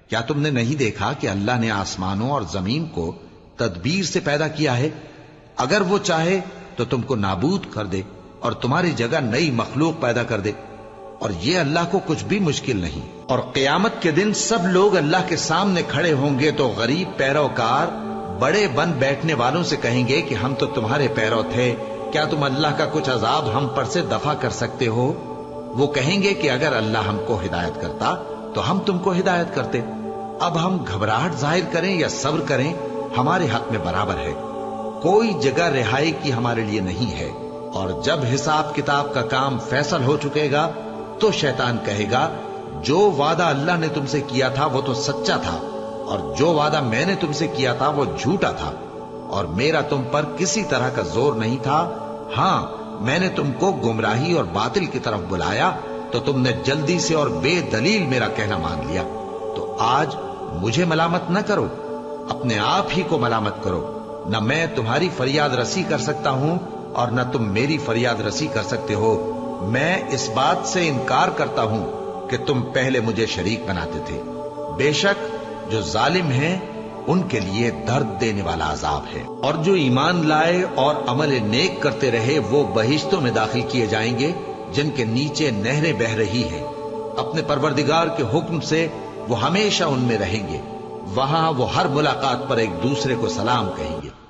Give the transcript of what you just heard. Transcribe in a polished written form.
کیا تم نے نہیں دیکھا کہ اللہ نے آسمانوں اور زمین کو تدبیر سے پیدا کیا ہے؟ اگر وہ چاہے تو تم کو نابود کر دے اور تمہاری جگہ نئی مخلوق پیدا کر دے، اور یہ اللہ کو کچھ بھی مشکل نہیں۔ اور قیامت کے دن سب لوگ اللہ کے سامنے کھڑے ہوں گے تو غریب پیروکار بڑے بن بیٹھنے والوں سے کہیں گے کہ ہم تو تمہارے پیرو تھے، کیا تم اللہ کا کچھ عذاب ہم پر سے دفع کر سکتے ہو؟ وہ کہیں گے کہ اگر اللہ ہم کو ہدایت کرتا تو ہم تم کو ہدایت کرتے۔ اب ہم گھبراہٹ ظاہر کریں یا صبر کریں، ہمارے حق میں برابر ہے، کوئی جگہ رہائی کی ہمارے لیے نہیں ہے۔ اور جب حساب کتاب کا کام فیصل ہو چکے گا تو شیطان کہے گا جو وعدہ اللہ نے تم سے کیا تھا وہ تو سچا تھا، اور جو وعدہ میں نے تم سے کیا تھا وہ جھوٹا تھا، اور میرا تم پر کسی طرح کا زور نہیں تھا۔ ہاں، میں نے تم کو گمراہی اور باطل کی طرف بلایا تو تم نے جلدی سے اور بے دلیل میرا کہنا مان لیا۔ تو آج مجھے ملامت نہ کرو، اپنے آپ ہی کو ملامت کرو۔ نہ میں تمہاری فریاد رسی کر سکتا ہوں اور نہ تم میری فریاد رسی کر سکتے ہو۔ میں اس بات سے انکار کرتا ہوں کہ تم پہلے مجھے شریک بناتے تھے۔ بے شک جو ظالم ہیں ان کے لیے درد دینے والا عذاب ہے۔ اور جو ایمان لائے اور عمل نیک کرتے رہے وہ بہشتوں میں داخل کیے جائیں گے جن کے نیچے نہریں بہ رہی ہیں، اپنے پروردگار کے حکم سے وہ ہمیشہ ان میں رہیں گے۔ وہاں وہ ہر ملاقات پر ایک دوسرے کو سلام کہیں گے۔